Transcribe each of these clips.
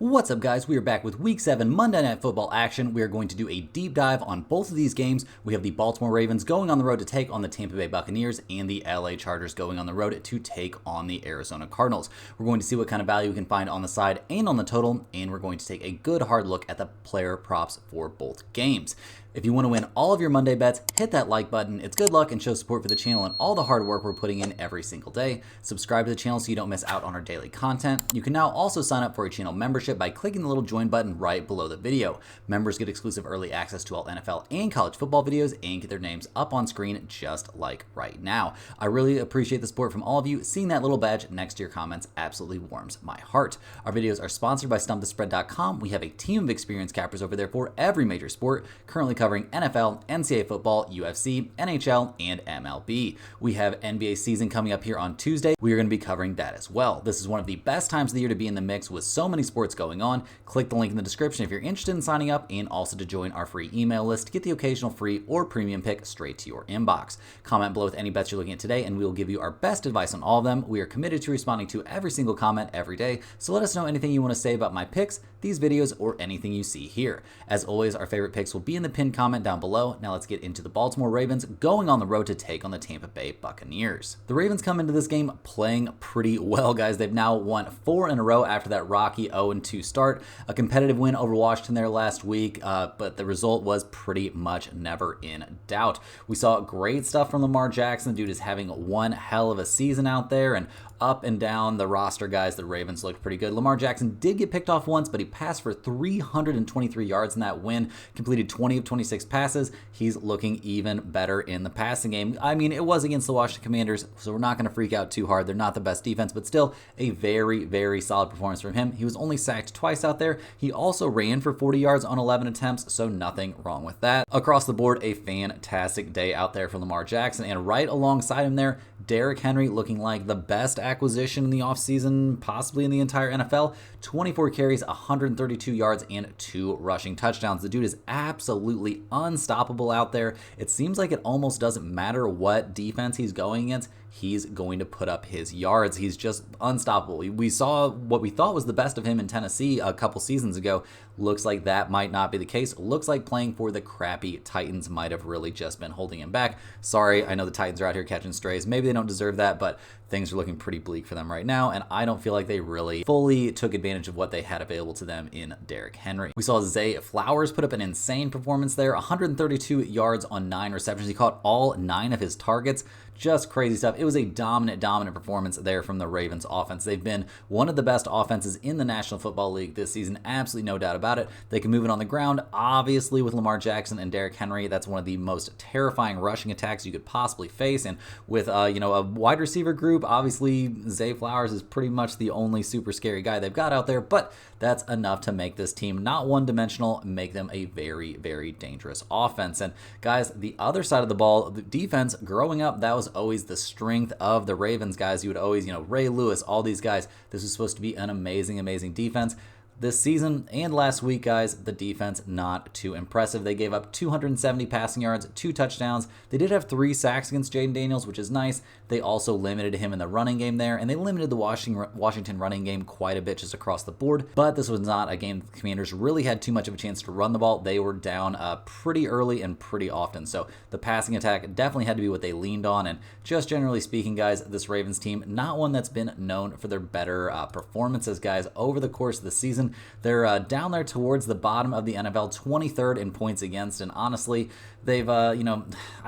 What's up, guys? We are back with Week 7 Monday Night Football action. We are going to do a deep dive on both of these games. We have the Baltimore Ravens going on the road to take on the Tampa Bay Buccaneers and the LA Chargers going on the road to take on the Arizona Cardinals. We're going to see what kind of value we can find on the side and on the total, and we're going to take a good hard look at the player props for both games. If you want to win all of your Monday bets, hit that like button. It's good luck and shows support for the channel and all the hard work we're putting in every single day. Subscribe to the channel so you don't miss out on our daily content. You can now also sign up for a channel membership by clicking the little join button right below the video. Members get exclusive early access to all NFL and college football videos and get their names up on screen just like right now. I really appreciate the support from all of you. Seeing that little badge next to your comments absolutely warms my heart. Our videos are sponsored by StumpTheSpread.com. We have a team of experienced cappers over there for every major sport, currently covering NFL, NCAA football, UFC, NHL, and MLB. We have NBA season coming up here on Tuesday. We are going to be covering that as well. This is one of the best times of the year to be in the mix with so many sports going on. Click the link in the description if you're interested in signing up and also to join our free email list to get the occasional free or premium pick straight to your inbox. Comment below with any bets you're looking at today and we will give you our best advice on all of them. We are committed to responding to every single comment every day, so let us know anything you want to say about my picks, these videos, or anything you see here. As always, our favorite picks will be in the pinned comment down below. Now let's get into the Baltimore Ravens going on the road to take on the Tampa Bay Buccaneers. The Ravens come into this game playing pretty well, guys. They've now won 4 in a row after that rocky 0-2 start. A competitive win over Washington there last week, but the result was pretty much never in doubt. We saw great stuff from Lamar Jackson. The dude is having one hell of a season out there, and up and down the roster, guys, the Ravens looked pretty good. Lamar Jackson did get picked off once, but he passed for 323 yards in that win, completed 20 of 26 passes. He's looking even better in the passing game. I mean, it was against the Washington Commanders, so we're not going to freak out too hard. They're not the best defense, but still a very, very solid performance from him. He was only sacked twice out there. He also ran for 40 yards on 11 attempts, so nothing wrong with that. Across the board, a fantastic day out there for Lamar Jackson, and right alongside him there, Derrick Henry looking like the best acquisition in the offseason, possibly in the entire NFL. 24 carries, 132 yards, and 2 rushing touchdowns. The dude is absolutely unstoppable out there. It seems like it almost doesn't matter what defense he's going against. He's going to put up his yards. He's just unstoppable. We saw what we thought was the best of him in Tennessee a couple seasons ago. Looks like that might not be the case. Looks like playing for the crappy Titans might have really just been holding him back. Sorry, I know the Titans are out here catching strays. Maybe they don't deserve that, but things are looking pretty bleak for them right now, and I don't feel like they really fully took advantage of what they had available to them in Derrick Henry. We saw Zay Flowers put up an insane performance there, 132 yards on 9 receptions. He caught all 9 of his targets. Just crazy stuff. It was a dominant performance there from the Ravens offense. They've been one of the best offenses in the National Football League this season. Absolutely no doubt about it. They can move it on the ground. Obviously, with Lamar Jackson and Derrick Henry, that's one of the most terrifying rushing attacks you could possibly face. And with a wide receiver group, obviously Zay Flowers is pretty much the only super scary guy they've got out there. But that's enough to make this team not one-dimensional, make them a very, very dangerous offense. And guys, the other side of the ball, the defense, growing up, that was always the strength of the Ravens, guys. You would always, Ray Lewis, all these guys. This was supposed to be an amazing, amazing defense. This season and last week, guys, the defense not too impressive. They gave up 270 passing yards, 2 touchdowns. They did have 3 sacks against Jaden Daniels, which is nice. They also limited him in the running game there, and they limited the Washington running game quite a bit just across the board. But this was not a game the Commanders really had too much of a chance to run the ball. They were down pretty early and pretty often. So the passing attack definitely had to be what they leaned on. And just generally speaking, guys, this Ravens team, not one that's been known for their better performances, guys, over the course of the season. They're down there towards the bottom of the NFL, 23rd in points against, and honestly, they've, I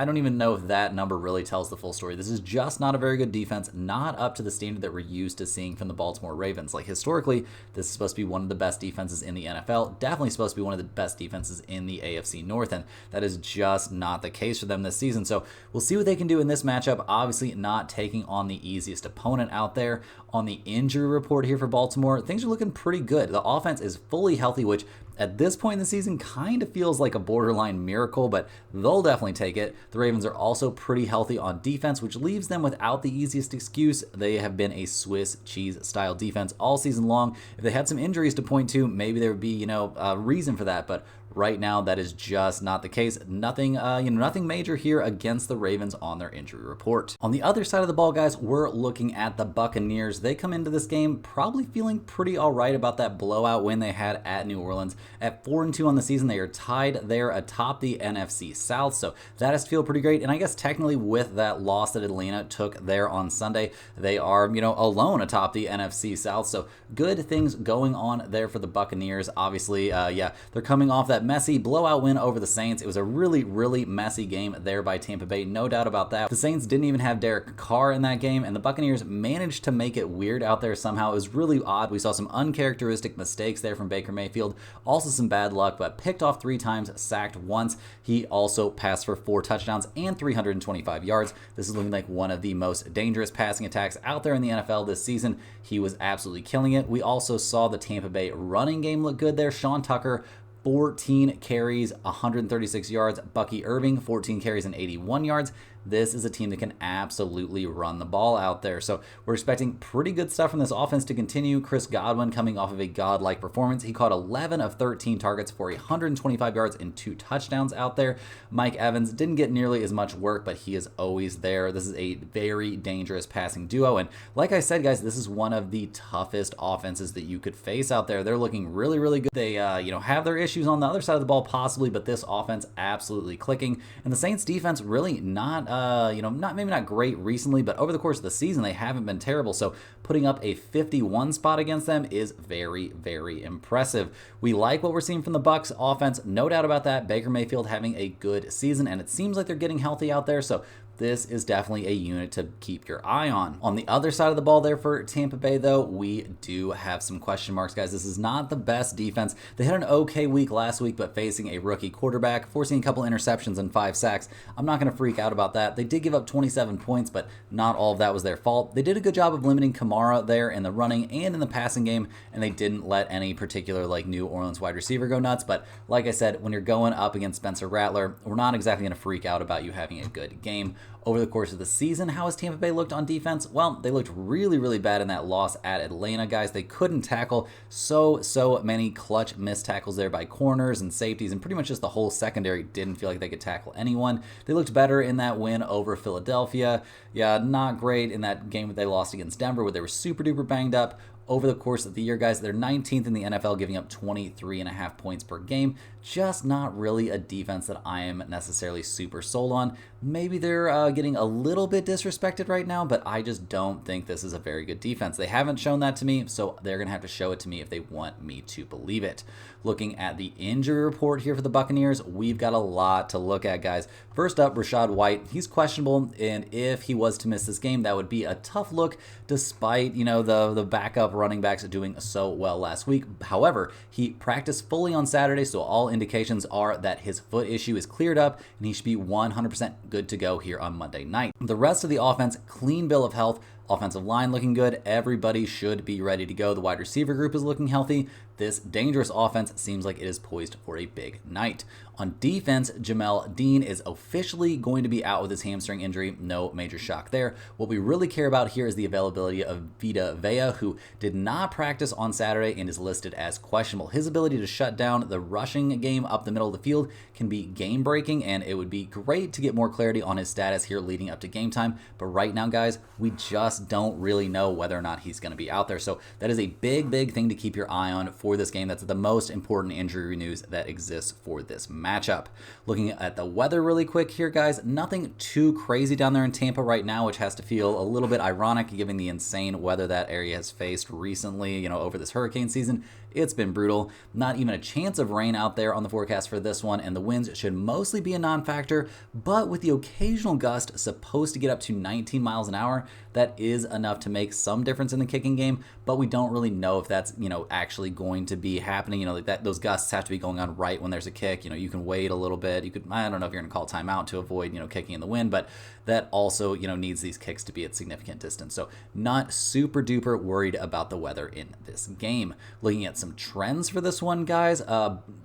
don't even know if that number really tells the full story. This is just not a very good defense, not up to the standard that we're used to seeing from the Baltimore Ravens. Like, historically, this is supposed to be one of the best defenses in the NFL, definitely supposed to be one of the best defenses in the AFC North, and that is just not the case for them this season. So we'll see what they can do in this matchup. Obviously, not taking on the easiest opponent out there. On the injury report here for Baltimore, things are looking pretty good. The offense is fully healthy, which at this point in the season kind of feels like a borderline miracle, but they'll definitely take it. The Ravens are also pretty healthy on defense, which leaves them without the easiest excuse. They have been a Swiss cheese style defense all season long. If they had some injuries to point to, maybe there would be, a reason for that, but Right now, that is just not the case. Nothing, nothing major here against the Ravens on their injury report. On the other side of the ball, guys, we're looking at the Buccaneers. They come into this game probably feeling pretty all right about that blowout win they had at New Orleans. At 4-2 on the season, they are tied there atop the NFC South, so that has to feel pretty great. And I guess technically with that loss that Atlanta took there on Sunday, they are, alone atop the NFC South. So good things going on there for the Buccaneers. Obviously, they're coming off that messy blowout win over the Saints. It was a really, really messy game there by Tampa Bay, no doubt about that. The Saints didn't even have Derek Carr in that game, and the Buccaneers managed to make it weird out there somehow. It was really odd. We saw some uncharacteristic mistakes there from Baker Mayfield, also some bad luck, but picked off 3 times, sacked once. He also passed for 4 touchdowns and 325 yards. This is looking like one of the most dangerous passing attacks out there in the NFL this season. He was absolutely killing it. We also saw the Tampa Bay running game look good there. Sean Tucker, 14 carries, 136 yards. Bucky Irving, 14 carries and 81 yards. This is a team that can absolutely run the ball out there. So we're expecting pretty good stuff from this offense to continue. Chris Godwin coming off of a godlike performance. He caught 11 of 13 targets for 125 yards and 2 touchdowns out there. Mike Evans didn't get nearly as much work, but he is always there. This is a very dangerous passing duo. And like I said, guys, this is one of the toughest offenses that you could face out there. They're looking really, really good. They, have their issues on the other side of the ball possibly, but this offense absolutely clicking. And the Saints defense really not maybe not great recently, but over the course of the season, they haven't been terrible. So putting up a 51 spot against them is very, very impressive. We like what we're seeing from the Bucs offense, no doubt about that. Baker Mayfield having a good season, and it seems like they're getting healthy out there. So this is definitely a unit to keep your eye on. On the other side of the ball there for Tampa Bay, though, we do have some question marks, guys. This is not the best defense. They had an okay week last week, but facing a rookie quarterback, forcing a couple interceptions and 5 sacks. I'm not going to freak out about that. They did give up 27 points, but not all of that was their fault. They did a good job of limiting Kamara there in the running and in the passing game, and they didn't let any particular New Orleans wide receiver go nuts. But like I said, when you're going up against Spencer Rattler, we're not exactly going to freak out about you having a good game. Over the course of the season, how has Tampa Bay looked on defense? Well, they looked really, really bad in that loss at Atlanta, guys. They couldn't tackle so many clutch missed tackles there by corners and safeties, and pretty much just the whole secondary didn't feel like they could tackle anyone. They looked better in that win over Philadelphia. Yeah, not great in that game that they lost against Denver where they were super duper banged up. Over the course of the year, guys, they're 19th in the NFL, giving up 23.5 points per game. Just not really a defense that I am necessarily super sold on. Maybe they're getting a little bit disrespected right now, but I just don't think this is a very good defense. They haven't shown that to me, so they're going to have to show it to me if they want me to believe it. Looking at the injury report here for the Buccaneers, we've got a lot to look at, guys. First up, Rachaad White. He's questionable, and if he was to miss this game, that would be a tough look despite, the backup running backs doing so well last week. However, he practiced fully on Saturday, so all indications are that his foot issue is cleared up, and he should be 100% good to go here on Monday night. The rest of the offense, clean bill of health. Offensive line looking good. Everybody should be ready to go. The wide receiver group is looking healthy. This dangerous offense seems like it is poised for a big night. On defense, Jamel Dean is officially going to be out with his hamstring injury. No major shock there. What we really care about here is the availability of Vita Vea, who did not practice on Saturday and is listed as questionable. His ability to shut down the rushing game up the middle of the field can be game-breaking, and it would be great to get more clarity on his status here leading up to game time. But right now, guys, we just don't really know whether or not he's going to be out there. So that is a big, big thing to keep your eye on for this game. That's the most important injury news that exists for this matchup. Looking at the weather really quick here, guys, nothing too crazy down there in Tampa right now, which has to feel a little bit ironic given the insane weather that area has faced recently, over this hurricane season. It's been brutal. Not even a chance of rain out there on the forecast for this one, and the winds should mostly be a non-factor, but with the occasional gust supposed to get up to 19 miles an hour, that is enough to make some difference in the kicking game, but we don't really know if that's, actually going to be happening. Those gusts have to be going on right when there's a kick. You can wait a little bit. I don't know if you're going to call timeout to avoid, kicking in the wind, but that also, needs these kicks to be at significant distance. So not super duper worried about the weather in this game. Looking at some trends for this one, guys.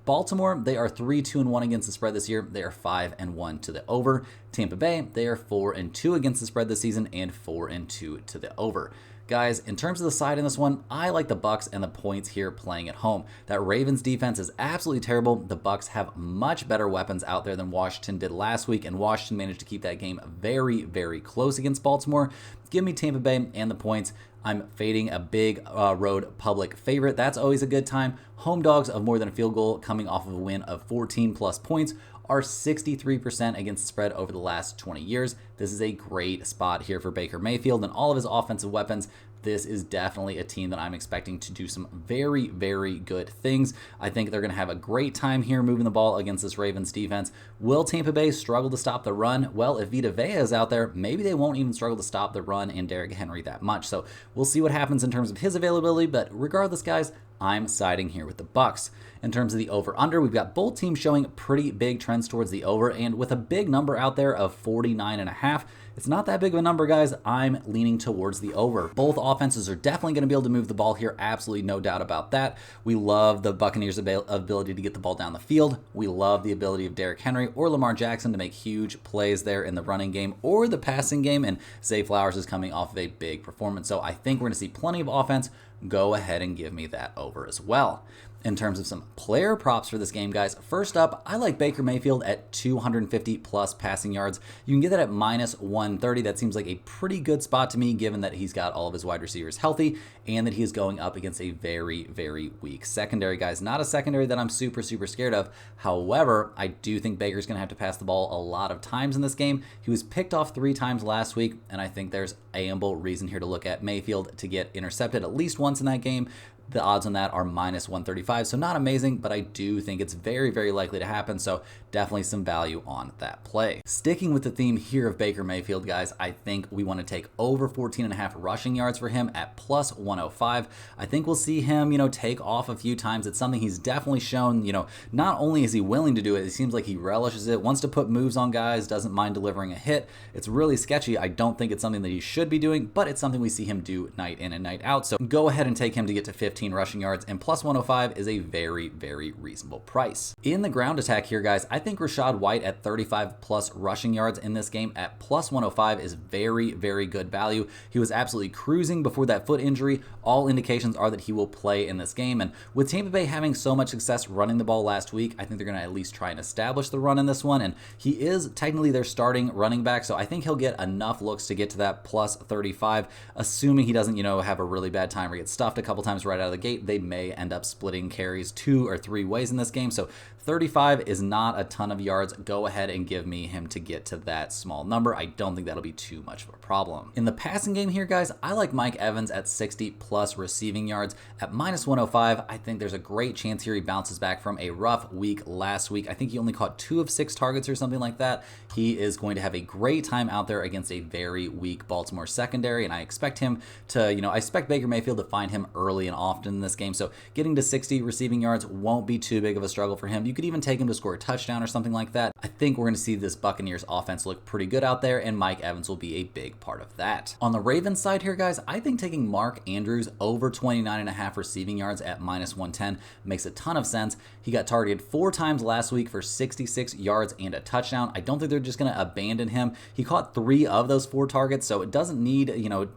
Baltimore, they are 3-2-1 against the spread this year. They are 5-1 to the over. Tampa Bay, they are 4-2 against the spread this season and 4-2 to the over. Guys, in terms of the side in this one, I like the Bucs and the points here playing at home. That Ravens defense is absolutely terrible. The Bucs have much better weapons out there than Washington did last week, and Washington managed to keep that game very, very close against Baltimore. Give me Tampa Bay and the points. I'm fading a big road public favorite. That's always a good time. Home dogs of more than a field goal coming off of a win of 14 plus points are 63% against the spread over the last 20 years. This is a great spot here for Baker Mayfield and all of his offensive weapons. This is definitely a team that I'm expecting to do some very, very good things. I think they're going to have a great time here moving the ball against this Ravens defense. Will Tampa Bay struggle to stop the run? Well, if Vita Vea is out there, maybe they won't even struggle to stop the run and Derrick Henry that much. So we'll see what happens in terms of his availability. But regardless, guys, I'm siding here with the Bucs. In terms of the over-under, we've got both teams showing pretty big trends towards the over, and with a big number out there of 49.5, it's not that big of a number, guys. I'm leaning towards the over. Both offenses are definitely going to be able to move the ball here, absolutely no doubt about that. We love the Buccaneers' ability to get the ball down the field. We love the ability of Derrick Henry or Lamar Jackson to make huge plays there in the running game or the passing game, and Zay Flowers is coming off of a big performance. So I think we're going to see plenty of offense. Go ahead and give me that over as well. In terms of some player props for this game, guys, first up, I like Baker Mayfield at 250 plus passing yards. You can get that at minus 130. That seems like a pretty good spot to me, given that he's got all of his wide receivers healthy and that he is going up against a very, very weak secondary, guys. Not a secondary that I'm super, super scared of. However, I do think Baker's going to have to pass the ball a lot of times in this game. He was picked off 3 times last week, and I think there's ample reason here to look at Mayfield to get intercepted at least once in that game. The odds on that are minus 135, so not amazing, but I do think it's very, very likely to happen, so definitely some value on that play. Sticking with the theme here of Baker Mayfield, guys, I think we want to take over 14.5 rushing yards for him at plus 105. I think we'll see him, take off a few times. It's something he's definitely shown, not only is he willing to do it, it seems like he relishes it, wants to put moves on guys, doesn't mind delivering a hit. It's really sketchy. I don't think it's something that he should be doing, but it's something we see him do night in and night out, so go ahead and take him to get to 15 rushing yards, and plus 105 is a very, very reasonable price. In the ground attack here, guys, I think Rachaad White at 35 plus rushing yards in this game at plus 105 is very, very good value. He was absolutely cruising before that foot injury. All indications are that he will play in this game, and with Tampa Bay having so much success running the ball last week, I think they're going to at least try and establish the run in this one, and he is technically their starting running back, so I think he'll get enough looks to get to that plus 35, assuming he doesn't, have a really bad time or get stuffed a couple times right out of the gate. They may end up splitting carries 2 or 3 ways in this game, so 35 is not a ton of yards. Go ahead and give me him to get to that small number. I don't think that'll be too much of a problem. In the passing game here, guys, I like Mike Evans at 60 plus receiving yards at minus 105. I think there's a great chance here he bounces back from a rough week last week. I think he only caught 2 of 6 targets or something like that. He is going to have a great time out there against a very weak Baltimore secondary, and I expect him to, I expect Baker Mayfield to find him early and often in this game, so getting to 60 receiving yards won't be too big of a struggle for him. You could even take him to score a touchdown or something like that. I think we're going to see this Buccaneers offense look pretty good out there, and Mike Evans will be a big part of that. On the Ravens side here, guys, I think taking Mark Andrews over 29.5 receiving yards at minus 110 makes a ton of sense. He got targeted 4 times last week for 66 yards and a touchdown. I don't think they're just going to abandon him. He caught 3 of those 4 targets, so it doesn't need,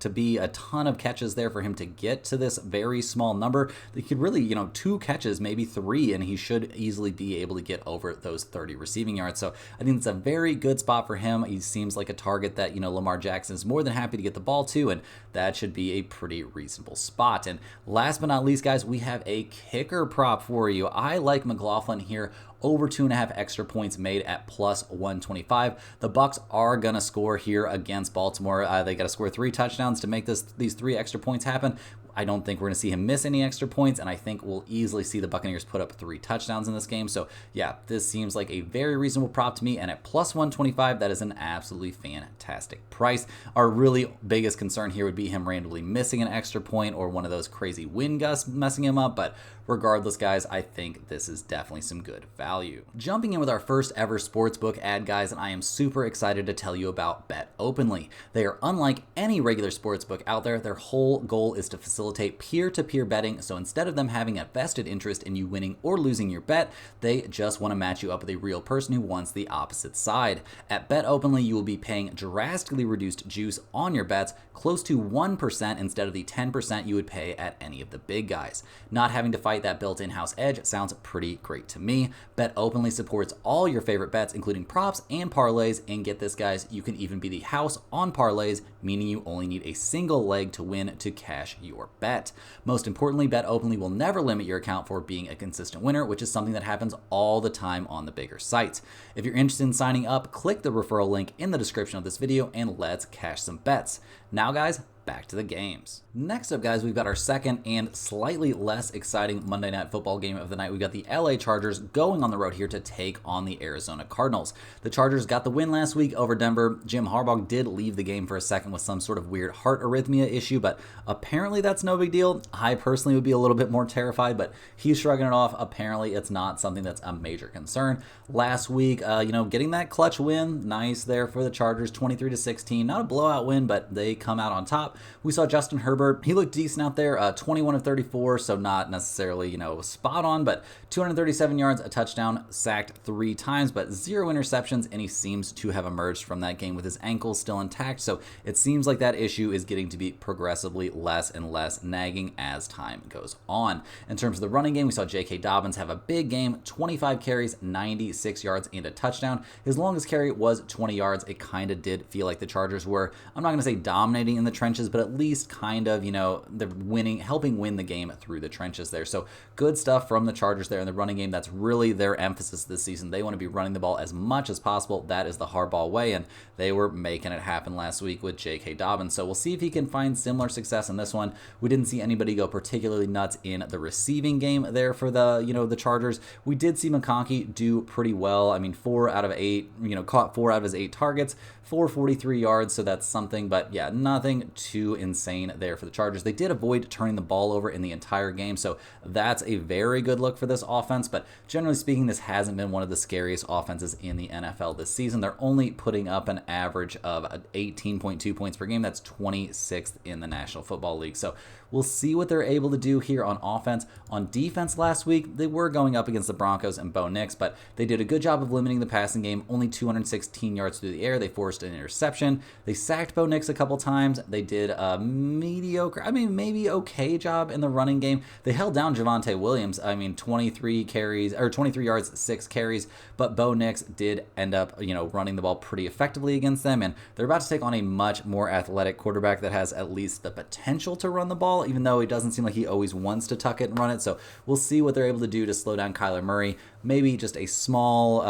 to be a ton of catches there for him to get to this very small number. He could really, 2 catches, maybe 3, and he should easily be able to get over those 30 receiving yards. So I think it's a very good spot for him. He seems like a target that, Lamar Jackson is more than happy to get the ball to, and that should be a pretty reasonable spot. And last but not least, guys, we have a kicker prop for you. I like McLaughlin here over 2.5 extra points made at plus 125. The Bucs are going to score here against Baltimore. They got to score 3 touchdowns to make these 3 extra points happen. I don't think we're going to see him miss any extra points, and I think we'll easily see the Buccaneers put up 3 touchdowns in this game. So yeah, this seems like a very reasonable prop to me, and at plus 125, that is an absolutely fantastic price. Our really biggest concern here would be him randomly missing an extra point or one of those crazy wind gusts messing him up, but regardless, guys, I think this is definitely some good value. Jumping in with our first ever sportsbook ad, guys, and I am super excited to tell you about BetOpenly. They are unlike any regular sportsbook out there. Their whole goal is to facilitate facilitate peer-to-peer betting, so instead of them having a vested interest in you winning or losing your bet, they just want to match you up with a real person who wants the opposite side. At BetOpenly, you will be paying drastically reduced juice on your bets, close to 1% instead of the 10% you would pay at any of the big guys. Not having to fight that built in-house edge sounds pretty great to me. BetOpenly supports all your favorite bets, including props and parlays, and get this, guys, you can even be the house on parlays, meaning you only need a single leg to win to cash your bet. Most importantly, BetOpenly will never limit your account for being a consistent winner, which is something that happens all the time on the bigger sites. If you're interested in signing up, click the referral link in the description of this video and let's cash some bets. Now, guys, back to the games. Next up, guys, we've got our second and slightly less exciting Monday Night Football game of the night. We've got the LA Chargers going on the road here to take on the Arizona Cardinals. The Chargers got the win last week over Denver. Jim Harbaugh did leave the game for a second with some sort of weird heart arrhythmia issue, but apparently that's no big deal. I personally would be a little bit more terrified, but he's shrugging it off. Apparently it's not something that's a major concern. Last week, getting that clutch win, nice there for the Chargers, 23-16. Not a blowout win, but they come out on top. We saw Justin Herbert. He looked decent out there, 21 of 34, so not necessarily, spot on, but 237 yards, a touchdown, sacked 3 times, but 0 interceptions, and he seems to have emerged from that game with his ankle still intact, so it seems like that issue is getting to be progressively less and less nagging as time goes on. In terms of the running game, we saw J.K. Dobbins have a big game, 25 carries, 96 yards, and a touchdown. His longest carry was 20 yards. It kind of did feel like the Chargers were, I'm not going to say dominating in the trenches, but at least kind of, they're winning, helping win the game through the trenches there. So good stuff from the Chargers there in the running game. That's really their emphasis this season. They want to be running the ball as much as possible. That is the Harbaugh way, and they were making it happen last week with J.K. Dobbins. So we'll see if he can find similar success in this one. We didn't see anybody go particularly nuts in the receiving game there for the Chargers. We did see McConkey do pretty well. I mean, 4 out of 8, caught 4 out of his 8 targets, 443 yards, so that's something, but yeah, nothing too insane there for the Chargers. They did avoid turning the ball over in the entire game, so that's a very good look for this offense, but generally speaking, this hasn't been one of the scariest offenses in the NFL this season. They're only putting up an average of 18.2 points per game. That's 26th in the National Football League, so we'll see what they're able to do here on offense. On defense last week, they were going up against the Broncos and Bo Nix, but they did a good job of limiting the passing game, only 216 yards through the air. They forced an interception. They sacked Bo Nix a couple times. They did a mediocre, maybe okay job in the running game. They held down Javonte Williams. 23 yards, 6 carries, but Bo Nix did end up, running the ball pretty effectively against them, and they're about to take on a much more athletic quarterback that has at least the potential to run the ball, even though it doesn't seem like he always wants to tuck it and run it. So we'll see what they're able to do to slow down Kyler Murray. Maybe just a small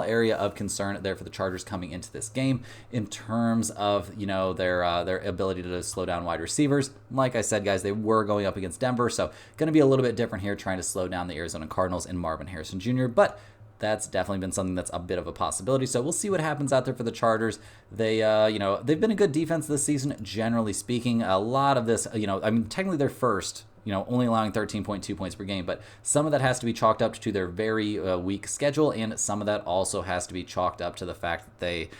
area of concern there for the Chargers coming into this game in terms of their ability to slow down wide receivers. Like I said, guys, they were going up against Denver, so going to be a little bit different here, trying to slow down the Arizona Cardinals and Marvin Harrison Jr., but that's definitely been something that's a bit of a possibility. So we'll see what happens out there for the Chargers. They, they've been a good defense this season, generally speaking. A lot of this, technically they're first, only allowing 13.2 points per game, but some of that has to be chalked up to their very weak schedule, and some of that also has to be chalked up to the fact that they,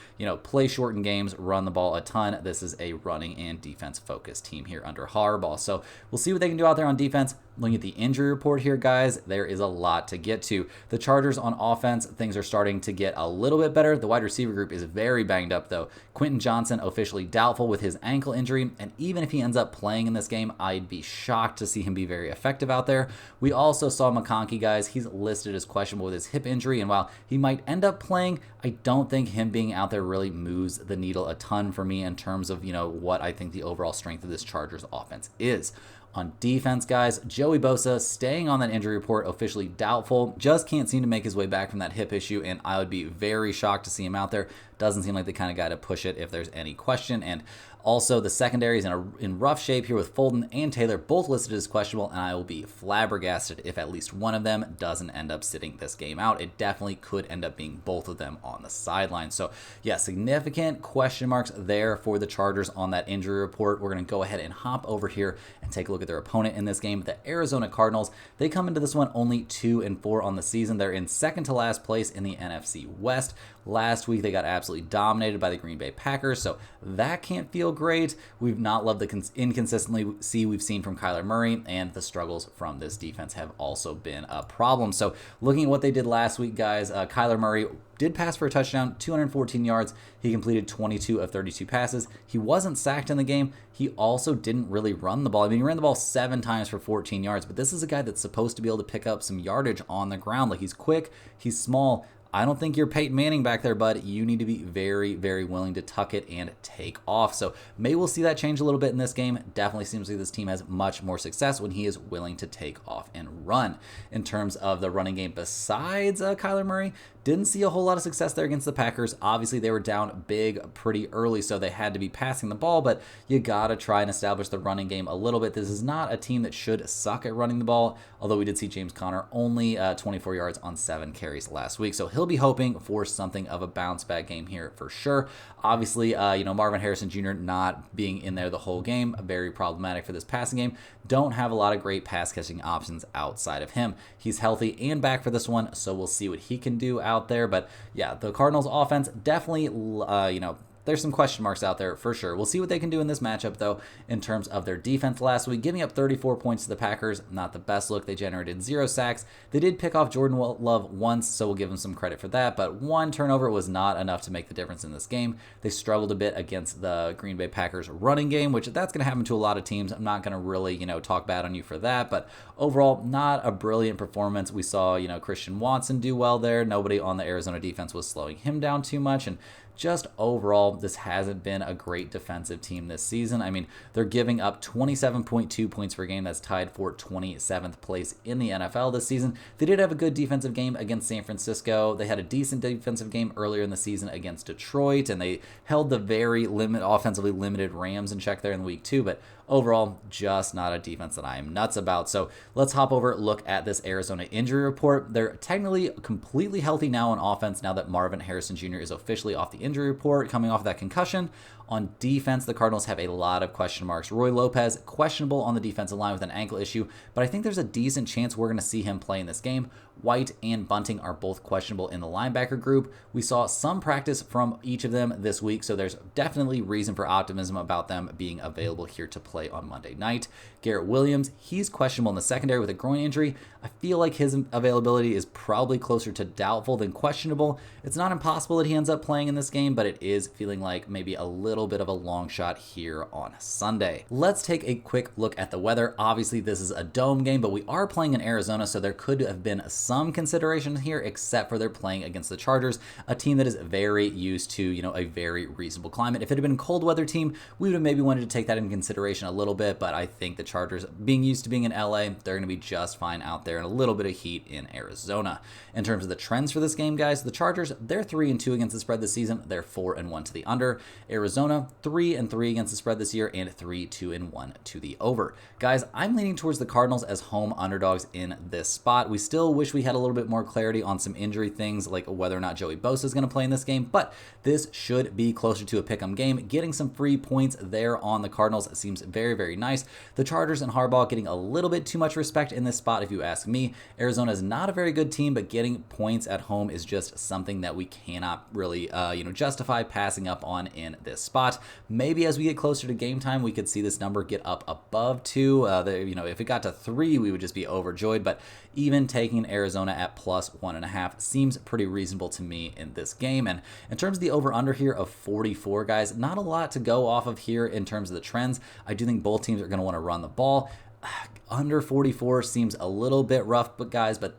play shortened games, run the ball a ton. This is a running and defense-focused team here under Harbaugh. So we'll see what they can do out there on defense. Looking at the injury report here, guys, there is a lot to get to. The Chargers on offense, things are starting to get a little bit better. The wide receiver group is very banged up, though. Quentin Johnson officially doubtful with his ankle injury, and even if he ends up playing in this game, I'd be shocked to see him be very effective out there. We also saw McConkey, guys. He's listed as questionable with his hip injury, and while he might end up playing, I don't think him being out there really moves the needle a ton for me in terms of, what I think the overall strength of this Chargers offense is. On defense, guys, Joey Bosa staying on that injury report, officially doubtful. Just can't seem to make his way back from that hip issue, and I would be very shocked to see him out there. Doesn't seem like the kind of guy to push it if there's any question. And also, the secondary is in rough shape here with Fulton and Taylor both listed as questionable, and I will be flabbergasted if at least one of them doesn't end up sitting this game out. It definitely could end up being both of them on the sideline. So, yeah, significant question marks there for the Chargers on that injury report. We're going to go ahead and hop over here and take a look at their opponent in this game, the Arizona Cardinals. They come into this one only 2-4 on the season. They're in second to last place in the NFC West. Last week, they got absolutely dominated by the Green Bay Packers, so that can't feel great. We've not loved the inconsistency we've seen from Kyler Murray, and the struggles from this defense have also been a problem. So looking at what they did last week, guys, Kyler Murray did pass for a touchdown, 214 yards. He completed 22 of 32 passes. He wasn't sacked in the game. He also didn't really run the ball. I mean, he ran the ball 7 times for 14 yards, but this is a guy that's supposed to be able to pick up some yardage on the ground. Like, he's quick, he's small. I don't think you're Peyton Manning back there, bud. You need to be very, very willing to tuck it and take off. So maybe we'll see that change a little bit in this game. Definitely seems like this team has much more success when he is willing to take off and run. In terms of the running game besides Kyler Murray, didn't see a whole lot of success there against the Packers. Obviously, they were down big pretty early, so they had to be passing the ball, but you got to try and establish the running game a little bit. This is not a team that should suck at running the ball, although we did see James Conner only 24 yards on 7 carries last week, so he'll be hoping for something of a bounce-back game here for sure. Obviously, Marvin Harrison Jr. not being in there the whole game, very problematic for this passing game. Don't have a lot of great pass-catching options outside of him. He's healthy and back for this one, so we'll see what he can do out there. But yeah, the Cardinals offense definitely, there's some question marks out there for sure. We'll see what they can do in this matchup, though, in terms of their defense last week. Giving up 34 points to the Packers, not the best look. They generated 0 sacks. They did pick off Jordan Love once, so we'll give them some credit for that, but 1 turnover was not enough to make the difference in this game. They struggled a bit against the Green Bay Packers running game, which that's going to happen to a lot of teams. I'm not going to really, talk bad on you for that, but overall, not a brilliant performance. We saw, Christian Watson do well there. Nobody on the Arizona defense was slowing him down too much, and just overall, this hasn't been a great defensive team this season. I mean, they're giving up 27.2 points per game. That's tied for 27th place in the NFL this season. They did have a good defensive game against San Francisco. They had a decent defensive game earlier in the season against Detroit, and they held the very offensively limited Rams in check there in week 2, but overall, just not a defense that I am nuts about. So let's hop over, look at this Arizona injury report. They're technically completely healthy now on offense now that Marvin Harrison Jr. is officially off the injury report, coming off that concussion. On defense, the Cardinals have a lot of question marks. Roy Lopez, questionable on the defensive line with an ankle issue, but I think there's a decent chance we're going to see him play in this game. White and Bunting are both questionable in the linebacker group. We saw some practice from each of them this week, so there's definitely reason for optimism about them being available here to play on Monday night. Garrett Williams, he's questionable in the secondary with a groin injury. I feel like his availability is probably closer to doubtful than questionable. It's not impossible that he ends up playing in this game, but it is feeling like maybe a little bit of a long shot here on Sunday. Let's take a quick look at the weather. Obviously, this is a dome game, but we are playing in Arizona, so there could have been some consideration here, except for they're playing against the Chargers, a team that is very used to, a very reasonable climate. If it had been a cold weather team, we would have maybe wanted to take that into consideration a little bit, but I think the Chargers, being used to being in LA, they're going to be just fine out there, and a little bit of heat in Arizona. In terms of the trends for this game, guys, the Chargers, they're 3-2 against the spread this season. They're 4-1 to the under. Arizona, 3-3 against the spread this year, and 3-2-1 to the over. Guys, I'm leaning towards the Cardinals as home underdogs in this spot. We still wish we had a little bit more clarity on some injury things, like whether or not Joey Bosa is going to play in this game, but this should be closer to a pick'em game. Getting some free points there on the Cardinals seems very, very nice. The Chargers and Harbaugh getting a little bit too much respect in this spot, if you ask me. Arizona is not a very good team, but getting points at home is just something that we cannot really, justify passing up on in this spot. Maybe as we get closer to game time, we could see this number get up above 2. If it got to 3, we would just be overjoyed, but even taking Arizona at plus 1.5 seems pretty reasonable to me in this game. And in terms of the over-under here of 44, guys, not a lot to go off of here in terms of the trends. I do think both teams are going to want to run the ball. Under 44 seems a little bit rough, but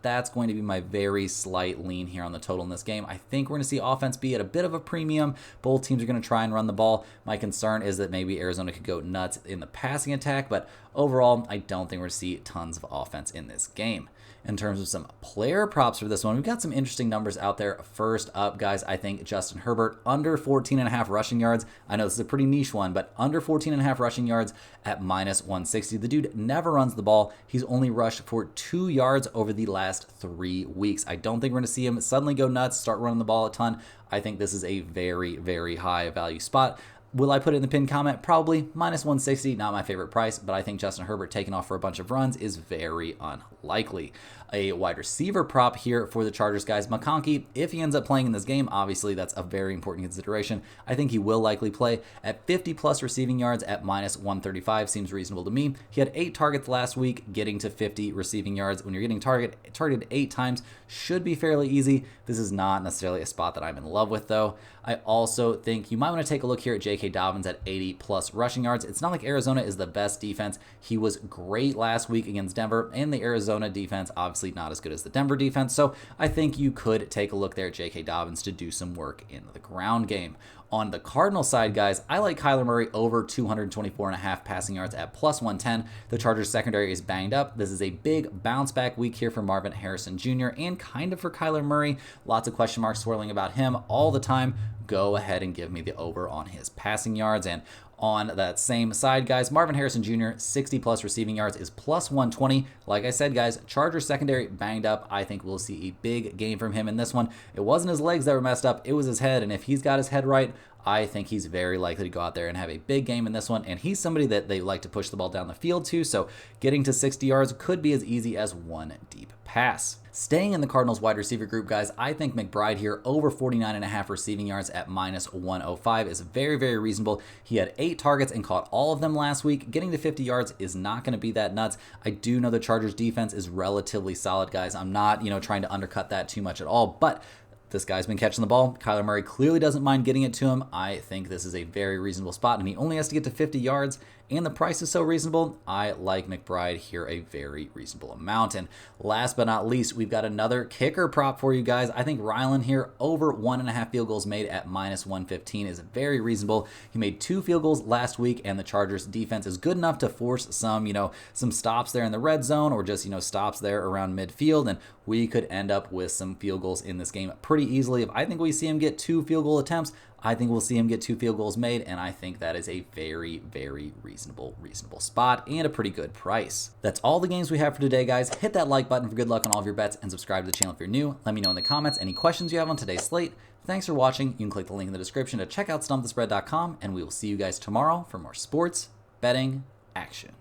that's going to be my very slight lean here on the total in this game. I think we're going to see offense be at a bit of a premium. Both teams are going to try and run the ball. My concern is that maybe Arizona could go nuts in the passing attack, but overall, I don't think we're going to see tons of offense in this game. In terms of some player props for this one, we've got some interesting numbers out there. First up, guys, I think Justin Herbert under 14.5 rushing yards. I know this is a pretty niche one, but under 14.5 rushing yards at minus 160. The dude never runs the ball. He's only rushed for 2 yards over the last 3 weeks. I don't think we're going to see him suddenly go nuts, start running the ball a ton. I think this is a very, very high value spot. Will I put it in the pinned comment? Probably. Minus 160, not my favorite price, but I think Justin Herbert taking off for a bunch of runs is very unlikely. a wide receiver prop here for the Chargers, guys. McConkey, if he ends up playing in this game, obviously that's a very important consideration. I think he will likely play at 50 plus receiving yards at minus 135. Seems reasonable to me. He had 8 targets last week. Getting to 50 receiving yards when you're getting targeted 8 times should be fairly easy. This is not necessarily a spot that I'm in love with, though. I also think you might want to take a look here at J.K. Dobbins at 80 plus rushing yards. It's not like Arizona is the best defense. He was great last week against Denver, and the Arizona defense obviously not as good as the Denver defense. So I think you could take a look there at J.K. Dobbins to do some work in the ground game. On the Cardinals side, guys, I like Kyler Murray over 224.5 passing yards at plus 110. The Chargers secondary is banged up. This is a big bounce back week here for Marvin Harrison Jr. and kind of for Kyler Murray. Lots of question marks swirling about him all the time. Go ahead and give me the over on his passing yards. And on that same side, guys, Marvin Harrison Jr., 60 plus receiving yards is plus 120. Like I said, guys, Chargers secondary banged up. I think we'll see a big game from him in this one. It wasn't his legs that were messed up. It was his head. And if he's got his head right, I think he's very likely to go out there and have a big game in this one. And he's somebody that they like to push the ball down the field to. So getting to 60 yards could be as easy as one deep pass. Staying in the Cardinals wide receiver group, guys, I think McBride here over 49.5 receiving yards at minus 105 is very, very reasonable. He had 8 targets and caught all of them last week. Getting to 50 yards is not going to be that nuts. I do know the Chargers defense is relatively solid, guys. I'm not, trying to undercut that too much at all, but this guy's been catching the ball. Kyler Murray clearly doesn't mind getting it to him. I think this is a very reasonable spot, and he only has to get to 50 yards, and the price is so reasonable. I like McBride here a very reasonable amount. And last but not least, we've got another kicker prop for you guys. I think Rylan here over 1.5 field goals made at minus 115 is very reasonable. He made 2 field goals last week, and the Chargers defense is good enough to force some stops there in the red zone, or just, stops there around midfield, and we could end up with some field goals in this game pretty easily. If I think we see him get 2 field goal attempts, I think we'll see him get 2 field goals made, and I think that is a very, very reasonable spot and a pretty good price. That's all the games we have for today, guys. Hit that like button for good luck on all of your bets, and subscribe to the channel if you're new. Let me know in the comments any questions you have on today's slate. Thanks for watching. You can click the link in the description to check out stumpthespread.com, and we will see you guys tomorrow for more sports betting action.